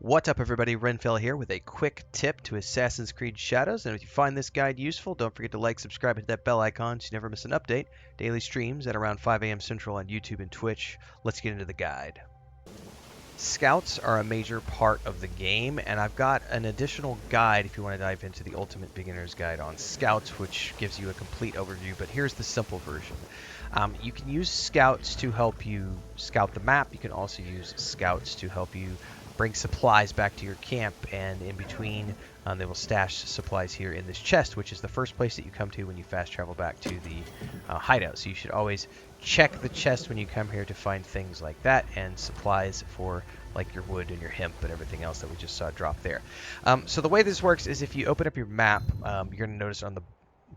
What's up, everybody? Renfail here with a quick tip to Assassin's Creed Shadows. And if you find this guide useful, don't forget to like, subscribe, and hit that bell icon so you never miss an update. Daily streams at around 5 a.m. Central on YouTube and Twitch. Let's get into the guide. Scouts are a major part of the game, and I've got an additional guide if you want to dive into the Ultimate Beginner's Guide on Scouts, which gives you a complete overview, but here's the simple version. You can use Scouts to help you scout the map. You can also use Scouts to help you bring supplies back to your camp, and in between they will stash supplies here in this chest, which is the first place that you come to when you fast travel back to the hideout. So you should always check the chest when you come here to find things like that and supplies for like your wood and your hemp and everything else that we just saw drop there. So the way this works is if you open up your map, you're going to notice on the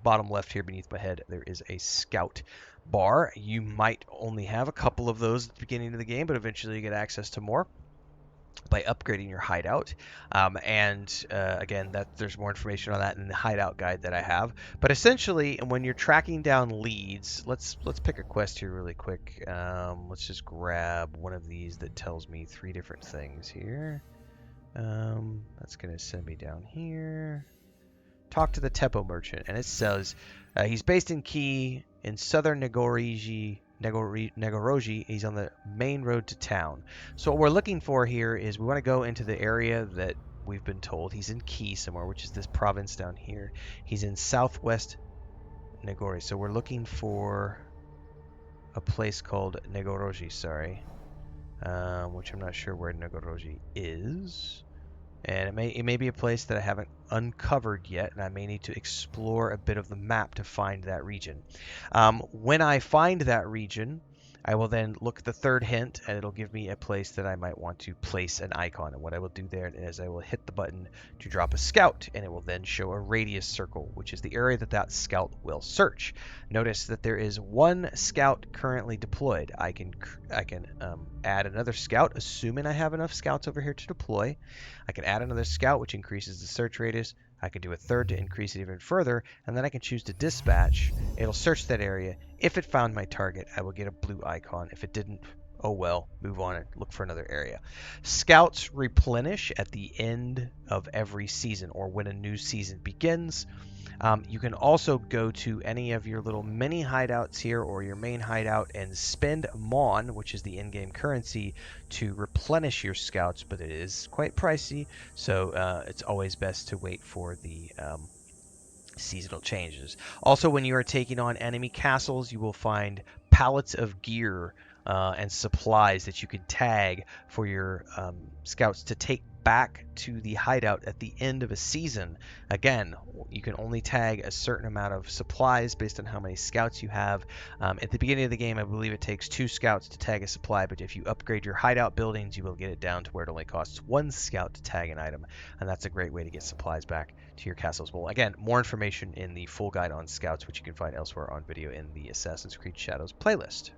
bottom left here beneath my head there is a scout bar. You might only have a couple of those at the beginning of the game, but eventually you get access to more by upgrading your hideout. Again, there's more information on that in the hideout guide that I have. But essentially, when you're tracking down leads, let's pick a quest here really quick. Let's just grab one of these that tells me 3 different things here. That's going to send me down here. Talk to the Tepo merchant, and it says he's based in Key in southern Negoroji. He's on the main road to town. So what we're looking for here is we want to go into the area that we've been told. He's in Key somewhere, which is this province down here. He's in southwest Negori. So we're looking for a place called Negoroji, which I'm not sure where Negoroji is. And it may be a place that I haven't uncovered yet, and I may need to explore a bit of the map to find that region. When I find that region, I will then look at the third hint, and it'll give me a place that I might want to place an icon. And what I will do there is I will hit the button to drop a scout, and it will then show a radius circle, which is the area that scout will search. Notice that there is 1 scout currently deployed. I can add another scout, assuming I have enough scouts over here to deploy. I can add another scout, which increases the search radius. I can do a third to increase it even further, and then I can choose to dispatch. It'll search that area. If it found my target, I will get a blue icon. If it didn't, oh well, move on and look for another area. Scouts replenish at the end of every season, or when a new season begins. You can also go to any of your little mini hideouts here or your main hideout and spend Mon, which is the in-game currency, to replenish your scouts, but it is quite pricey, so it's always best to wait for the seasonal changes. Also, when you are taking on enemy castles, you will find pallets of gear and supplies that you can tag for your scouts to take back to the hideout at the end of a season. Again, you can only tag a certain amount of supplies based on how many scouts you have. At the beginning of the game, I believe it takes 2 scouts to tag a supply, but if you upgrade your hideout buildings, you will get it down to where it only costs 1 scout to tag an item, and that's a great way to get supplies back to your castles. Well, again, more information in the full guide on scouts, which you can find elsewhere on video in the Assassin's Creed Shadows playlist.